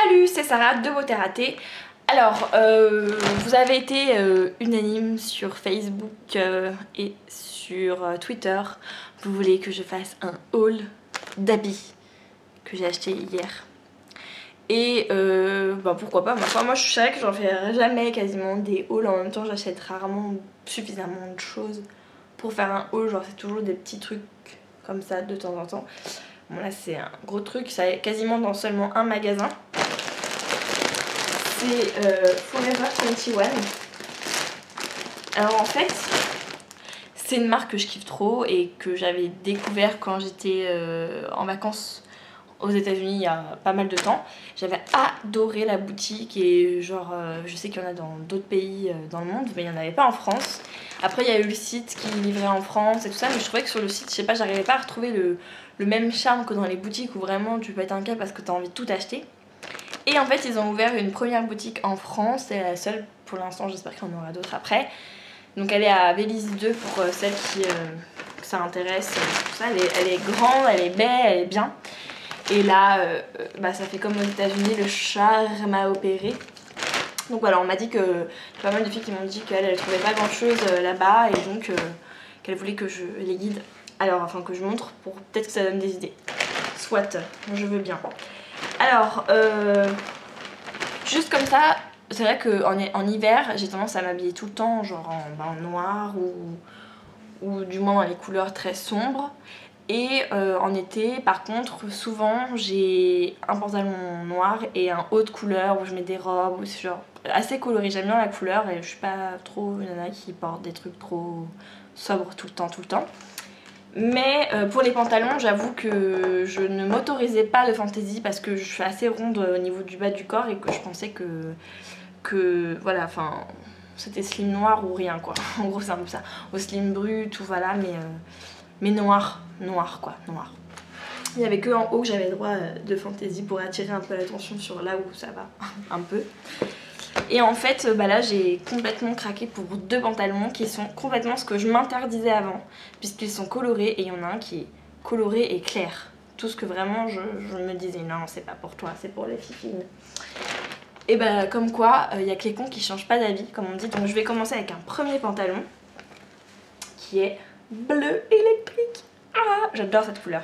Salut, c'est Sarah de Beauté Ratée. Alors, vous avez été unanime sur Facebook et sur Twitter. Vous voulez que je fasse un haul d'habits que j'ai acheté hier. Et pourquoi pas, moi je sais que j'en fais jamais quasiment des hauls. En même temps, j'achète rarement suffisamment de choses pour faire un haul. Genre, c'est toujours des petits trucs comme ça de temps en temps. Bon, là, c'est un gros truc, ça est quasiment dans seulement un magasin. C'est Forever 21. Alors en fait, c'est une marque que je kiffe trop et que j'avais découvert quand j'étais en vacances aux États-Unis il y a pas mal de temps. J'avais adoré la boutique et genre je sais qu'il y en a dans d'autres pays dans le monde, mais il n'y en avait pas en France. Après il y a eu le site qui livrait en France et tout ça, mais je trouvais que sur le site, je sais pas, j'arrivais pas à retrouver le même charme que dans les boutiques où vraiment tu peux être un câble parce que tu as envie de tout acheter. Et en fait ils ont ouvert une première boutique en France, c'est la seule pour l'instant, j'espère qu'il y en aura d'autres après. Donc elle est à Vélizy 2 pour celles qui que ça intéresse, tout ça. Elle est grande, elle est belle, elle est bien. Et là, ça fait comme aux États-Unis, le charme m'a opéré. Donc voilà, on m'a dit que y a pas mal de filles qui m'ont dit qu'elles trouvaient pas grand chose là-bas et donc qu'elles voulaient que je les guide. Alors, enfin que je montre pour peut-être que ça donne des idées. Soit, je veux bien. Alors, juste comme ça, c'est vrai qu'en hiver, j'ai tendance à m'habiller tout le temps, genre en noir ou du moins dans les couleurs très sombres. Et en été, par contre, souvent j'ai un pantalon noir et un haut de couleur où je mets des robes, ou c'est genre assez coloré. J'aime bien la couleur et je suis pas trop une nana qui porte des trucs trop sobres tout le temps. Mais pour les pantalons, j'avoue que je ne m'autorisais pas de fantaisie parce que je suis assez ronde au niveau du bas du corps et que je pensais que voilà, enfin, c'était slim noir ou rien quoi. En gros, c'est un peu ça. Au slim brut ou voilà, mais noir quoi, noir. Il n'y avait que en haut que j'avais le droit de fantaisie pour attirer un peu l'attention sur là où ça va, un peu. Et en fait, là j'ai complètement craqué pour deux pantalons qui sont complètement ce que je m'interdisais avant, puisqu'ils sont colorés et il y en a un qui est coloré et clair. Tout ce que vraiment je me disais, non, c'est pas pour toi, c'est pour les fifines. Et comme quoi, il y a que les cons qui changent pas d'avis, comme on dit. Donc je vais commencer avec un premier pantalon qui est bleu électrique. Ah, j'adore cette couleur.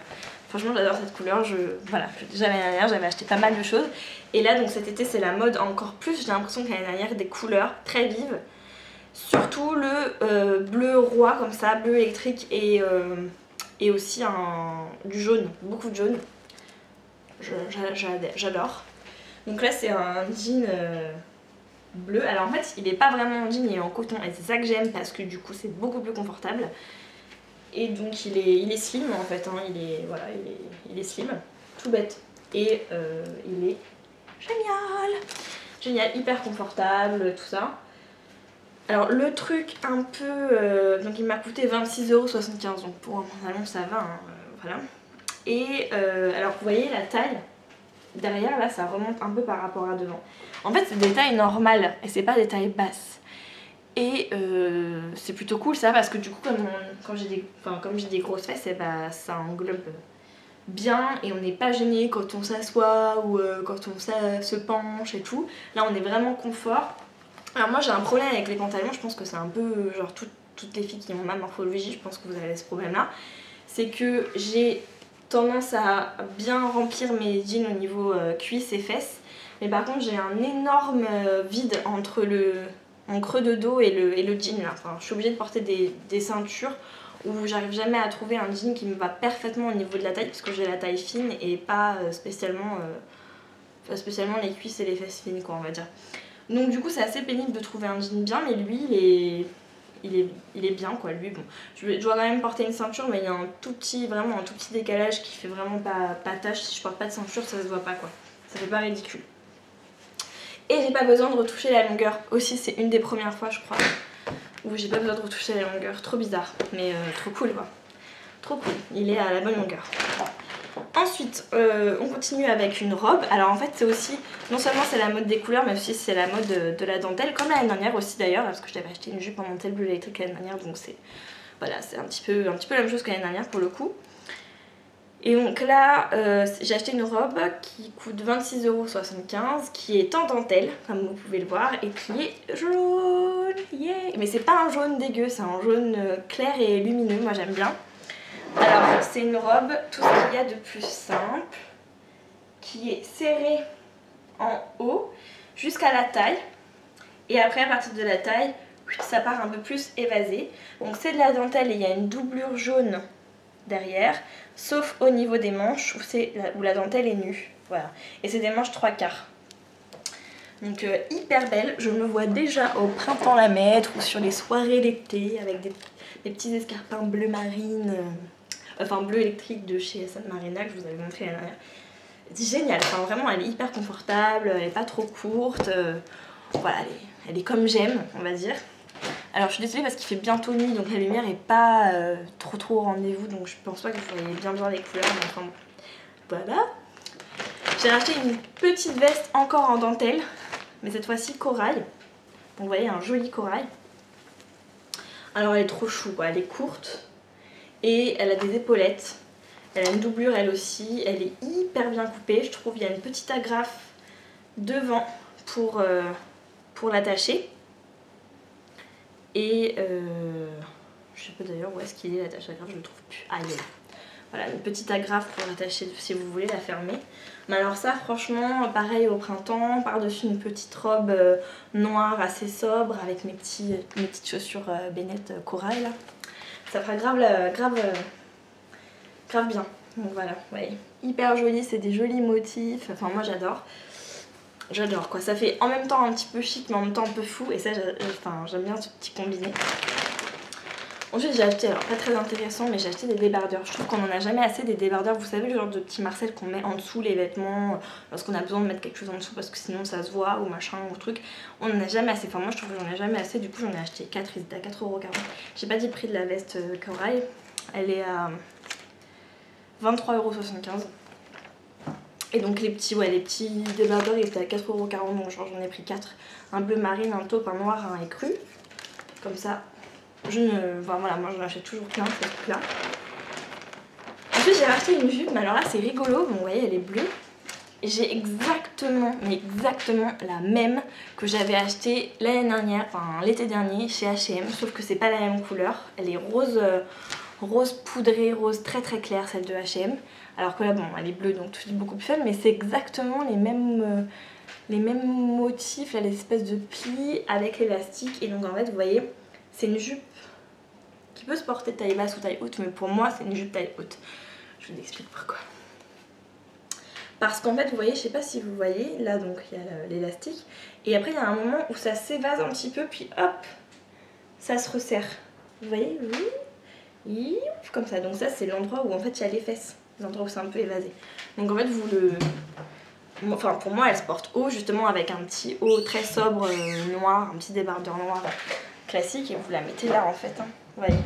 Franchement j'adore cette couleur, voilà, déjà l'année dernière j'avais acheté pas mal de choses. Et là donc cet été c'est la mode encore plus, j'ai l'impression que l'année dernière des couleurs très vives. Surtout le bleu roi comme ça, bleu électrique et aussi du jaune, beaucoup de jaune. J'adore. Donc là c'est un jean bleu, alors en fait il est pas vraiment en jean, il est en coton et c'est ça que j'aime parce que du coup c'est beaucoup plus confortable. Et donc il est slim en fait, hein. Il est slim, tout bête. Et il est génial, hyper confortable, tout ça. Alors le truc un peu, donc il m'a coûté 26,75 €, donc pour un pantalon ça va, hein, voilà. Et alors vous voyez la taille, derrière là ça remonte un peu par rapport à devant. En fait c'est des tailles normales et c'est pas des tailles basses. Et c'est plutôt cool ça parce que du coup comme j'ai des grosses fesses, et ça englobe bien et on n'est pas gêné quand on s'assoit ou quand on se penche et tout. Là on est vraiment confort. Alors moi j'ai un problème avec les pantalons, je pense que c'est un peu genre toutes les filles qui ont ma morphologie, je pense que vous avez ce problème là. C'est que j'ai tendance à bien remplir mes jeans au niveau cuisses et fesses. Mais par contre j'ai un énorme vide entre mon creux de dos et le jean là. Enfin, je suis obligée de porter des ceintures où j'arrive jamais à trouver un jean qui me va parfaitement au niveau de la taille parce que j'ai la taille fine et pas spécialement les cuisses et les fesses fines quoi on va dire. Donc du coup c'est assez pénible de trouver un jean bien, mais lui il est bien quoi. Lui bon, je dois quand même porter une ceinture mais il y a vraiment un tout petit décalage qui fait vraiment pas tâche. Si je porte pas de ceinture ça se voit pas quoi, ça fait pas ridicule. Et j'ai pas besoin de retoucher la longueur. Aussi c'est une des premières fois je crois où j'ai pas besoin de retoucher la longueur. Trop bizarre mais trop cool quoi. Trop cool, il est à la bonne longueur. Ensuite on continue avec une robe. Alors en fait c'est aussi, non seulement c'est la mode des couleurs mais aussi c'est la mode de la dentelle. Comme l'année dernière aussi d'ailleurs, parce que je t'avais acheté une jupe en dentelle bleu électrique l'année dernière. Donc c'est voilà, c'est un petit peu la même chose que l'année dernière pour le coup. Et donc là, j'ai acheté une robe qui coûte 26,75 € qui est en dentelle, comme vous pouvez le voir, et qui est jaune. Yeah. Mais c'est pas un jaune dégueu, c'est un jaune clair et lumineux, moi j'aime bien. Alors c'est une robe, tout ce qu'il y a de plus simple, qui est serrée en haut jusqu'à la taille. Et après à partir de la taille, ça part un peu plus évasé. Donc c'est de la dentelle et il y a une doublure jaune derrière, sauf au niveau des manches où la dentelle est nue. Voilà. Et c'est des manches 3/4. Donc hyper belle. Je me vois déjà au printemps la mettre ou sur les soirées d'été avec des petits escarpins bleu marine, enfin bleu électrique de chez San Marina que je vous avais montré la dernière. C'est génial, enfin, vraiment elle est hyper confortable, elle est pas trop courte. Voilà, elle est comme j'aime, on va dire. Alors je suis désolée parce qu'il fait bientôt nuit, donc la lumière est pas trop au rendez-vous, donc je pense pas que vous voyez bien les couleurs, mais enfin bon. Voilà. J'ai racheté une petite veste encore en dentelle, mais cette fois-ci corail. Donc vous voyez, un joli corail. Alors elle est trop chou quoi, elle est courte et elle a des épaulettes. Elle a une doublure elle aussi, elle est hyper bien coupée, je trouve. Il y a une petite agrafe devant pour l'attacher. Et je sais pas d'ailleurs où est-ce qu'il est l'attache agrafe, je le trouve plus. Ah il est là. Voilà, une petite agrafe pour l'attacher si vous voulez la fermer. Mais alors ça franchement, pareil au printemps, par-dessus une petite robe noire assez sobre avec mes petites chaussures Bennett corail là. Ça fera grave bien. Donc voilà, ouais. Hyper joli, c'est des jolis motifs, enfin moi j'adore. J'adore quoi, ça fait en même temps un petit peu chic mais en même temps un peu fou et ça j'aime bien ce petit combiné. Ensuite j'ai acheté, alors pas très intéressant mais j'ai acheté des débardeurs. Je trouve qu'on en a jamais assez des débardeurs, vous savez le genre de petits Marcel qu'on met en dessous les vêtements lorsqu'on a besoin de mettre quelque chose en dessous parce que sinon ça se voit ou machin ou truc. On en a jamais assez, enfin moi je trouve que j'en ai jamais assez, du coup j'en ai acheté 4, ils étaient à 4,40 €. J'ai pas dit le prix de la veste corail, elle est à 23,75 €. Et donc les petits débardeurs ils étaient à 4,40 €, donc j'en ai pris 4. Un bleu marine, un taupe, un noir, un écru. Comme ça, enfin voilà, moi j'en achète toujours plein, ce truc là. Ensuite j'ai racheté une jupe, mais alors là c'est rigolo, donc, vous voyez elle est bleue. J'ai exactement la même que j'avais achetée l'année dernière, enfin l'été dernier chez H&M, sauf que c'est pas la même couleur. Elle est rose poudrée, rose très clair celle de H&M. Alors que là bon elle est bleue donc tout est beaucoup plus fun, mais c'est exactement les mêmes motifs, là, les espèces de plis avec l'élastique. Et donc en fait vous voyez c'est une jupe qui peut se porter taille basse ou taille haute, mais pour moi c'est une jupe taille haute. Je vous explique pourquoi. Parce qu'en fait vous voyez, je sais pas si vous voyez, là donc il y a l'élastique et après il y a un moment où ça s'évase un petit peu puis hop ça se resserre. Vous voyez, oui, comme ça. Donc ça c'est l'endroit où en fait il y a les fesses, l'endroit où c'est un peu évasé. Donc en fait enfin pour moi elle se porte haut justement avec un petit haut très sobre noir, un petit débardeur noir classique et vous la mettez là en fait, hein. Vous voyez.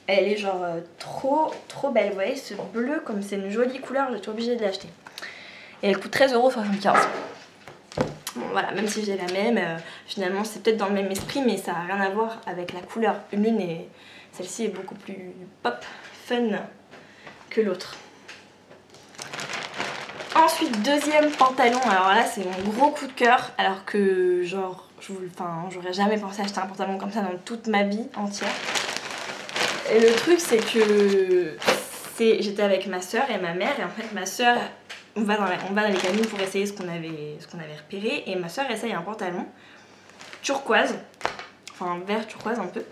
Elle est genre trop belle, vous voyez ce bleu comme c'est une jolie couleur, j'étais obligée de l'acheter. Et elle coûte 13,75 €. Bon voilà, même si j'ai la même, finalement c'est peut-être dans le même esprit mais ça n'a rien à voir avec la couleur. L'une est, celle-ci est beaucoup plus pop, fun que l'autre. Ensuite deuxième pantalon, alors là c'est mon gros coup de cœur alors que genre j'aurais jamais pensé acheter un pantalon comme ça dans toute ma vie entière. Et le truc c'est que j'étais avec ma soeur et ma mère et en fait ma soeur, on va dans les cabines pour essayer ce qu'on avait repéré et ma soeur essaye un pantalon turquoise, enfin vert turquoise un peu.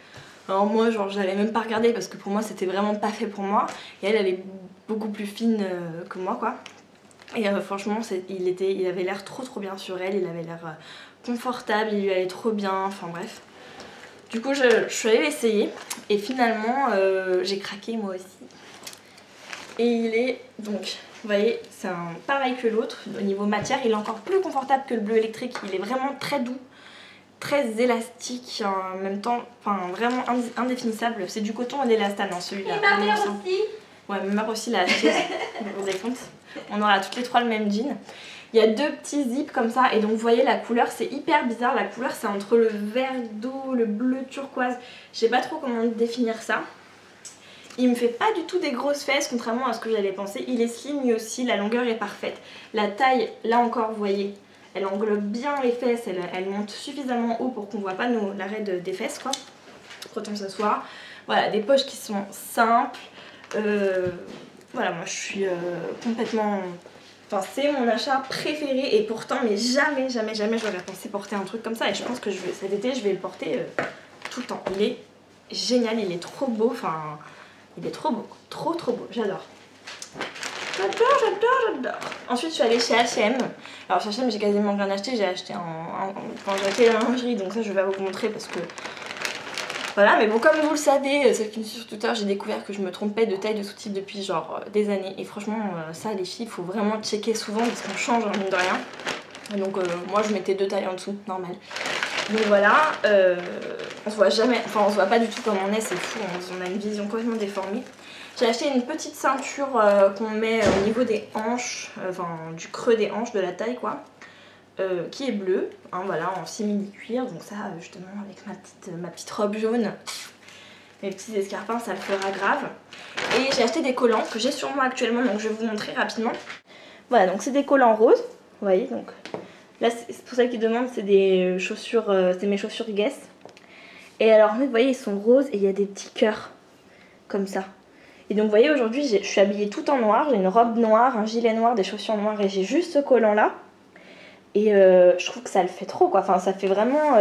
Alors moi genre je l'avais même pas regardé parce que pour moi c'était vraiment pas fait pour moi et elle est beaucoup plus fine que moi quoi. Et franchement il avait l'air trop bien sur elle, il avait l'air confortable, il lui allait trop bien, enfin bref. Du coup je suis allée l'essayer et finalement j'ai craqué moi aussi. Et il est donc, vous voyez, c'est pareil que l'autre au niveau matière, il est encore plus confortable que le bleu électrique, il est vraiment très doux, très élastique en même temps, enfin vraiment indéfinissable. C'est du coton et d'élastane hein, celui-là. Et ma mère aussi. Ouais, ma mère aussi l'a acheté, vous vous rendez compte. On aura toutes les trois le même jean. Il y a deux petits zips comme ça et donc vous voyez la couleur c'est hyper bizarre, la couleur c'est entre le vert d'eau, le bleu turquoise, je sais pas trop comment définir ça. Il me fait pas du tout des grosses fesses contrairement à ce que j'allais penser. Il est slim lui aussi, la longueur est parfaite. La taille, là encore vous voyez, elle englobe bien les fesses, elle monte suffisamment haut pour qu'on voit pas l'arrêt des fesses quoi. Quand on s'assoit. Voilà, des poches qui sont simples. Voilà, moi je suis complètement... Enfin c'est mon achat préféré et pourtant mais jamais j'aurais pensé porter un truc comme ça. Et je pense que cet été je vais le porter tout le temps. Il est génial, il est trop beau, enfin il est trop beau, trop beau, j'adore. J'adore. Ensuite je suis allée chez H&M. Alors chez H&M j'ai quasiment rien acheté, j'ai acheté j'ai acheté la lingerie, donc ça je vais vous montrer parce que voilà, mais bon comme vous le savez, celles qui me suivent sur Twitter, j'ai découvert que je me trompais de taille de sous-type depuis genre des années. Et franchement ça les filles, il faut vraiment checker souvent parce qu'on change mine de rien. Et donc moi je mettais 2 tailles en dessous, normal. Donc voilà, on se voit jamais, enfin on se voit pas du tout comme on est, c'est fou, on a une vision complètement déformée. J'ai acheté une petite ceinture qu'on met au niveau des hanches, enfin du creux des hanches, de la taille quoi, qui est bleue, hein, voilà, en simili cuir, donc ça justement avec ma petite robe jaune, mes petits escarpins, ça le fera grave. Et j'ai acheté des collants que j'ai sur moi actuellement, donc je vais vous montrer rapidement. Voilà, donc c'est des collants roses, vous voyez, donc là c'est pour celles qui demandent, c'est des chaussures, c'est mes chaussures Guess. Et alors en fait, vous voyez, ils sont roses et il y a des petits cœurs, comme ça. Et donc vous voyez, aujourd'hui je suis habillée tout en noir, j'ai une robe noire, un gilet noir, des chaussures noires et j'ai juste ce collant là. Et je trouve que ça le fait trop quoi, enfin ça fait vraiment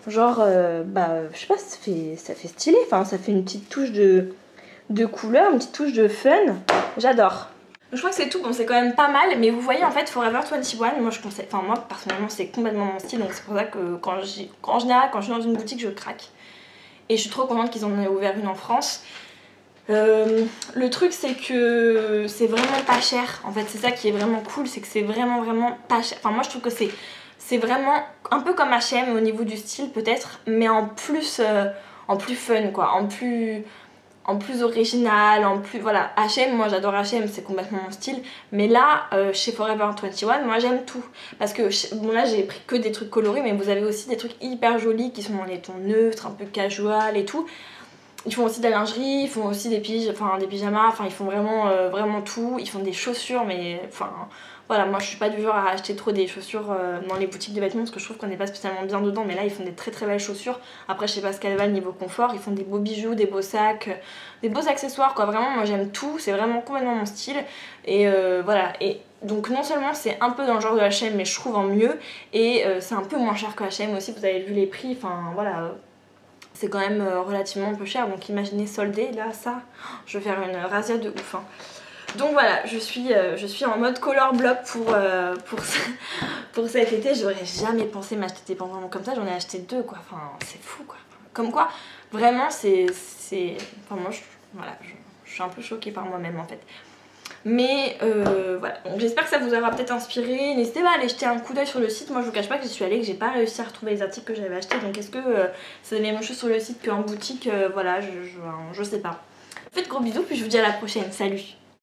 genre, je sais pas, ça fait stylé, enfin ça fait une petite touche de couleur, une petite touche de fun, j'adore. Je crois que c'est tout, bon c'est quand même pas mal, mais vous voyez en fait Forever 21, moi je conseille, enfin moi personnellement c'est complètement mon style, donc c'est pour ça que en général quand je suis dans une boutique je craque. Et je suis trop contente qu'ils en aient ouvert une en France. Le truc c'est que c'est vraiment pas cher, en fait c'est ça qui est vraiment cool, c'est que c'est vraiment pas cher, enfin moi je trouve que c'est vraiment un peu comme H&M au niveau du style peut-être, mais en plus fun quoi, en plus original, en plus voilà. H&M, moi j'adore H&M, c'est complètement mon style, mais là chez Forever 21 moi j'aime tout parce que bon là j'ai pris que des trucs colorés, mais vous avez aussi des trucs hyper jolis qui sont dans les tons neutres, un peu casual et tout. Ils font aussi de la lingerie, ils font aussi des pyjamas, enfin ils font vraiment tout. Ils font des chaussures, mais enfin voilà, moi je suis pas du genre à acheter trop des chaussures dans les boutiques de vêtements parce que je trouve qu'on n'est pas spécialement bien dedans, mais là ils font des très belles chaussures. Après je sais pas ce qu'elles valent niveau confort, ils font des beaux bijoux, des beaux sacs, des beaux accessoires quoi, vraiment moi j'aime tout, c'est vraiment complètement mon style. Et voilà, et donc non seulement c'est un peu dans le genre de H&M mais je trouve en mieux, et c'est un peu moins cher que H&M aussi, vous avez vu les prix, enfin voilà. C'est quand même relativement un peu cher, donc imaginez soldé, là ça, je vais faire une razzia de ouf hein. Donc voilà, je suis en mode color block pour cet été. J'aurais jamais pensé m'acheter des pantalons comme ça, j'en ai acheté 2 quoi, enfin c'est fou quoi. Comme quoi, vraiment enfin moi voilà, je suis un peu choquée par moi-même en fait. Mais voilà, donc j'espère que ça vous aura peut-être inspiré. N'hésitez pas à aller jeter un coup d'œil sur le site. Moi je vous cache pas que j'y suis allée, que j'ai pas réussi à retrouver les articles que j'avais achetés. Donc est-ce que c'est les mêmes choses sur le site qu'en boutique, voilà, je sais pas. Faites gros bisous, puis je vous dis à la prochaine, salut.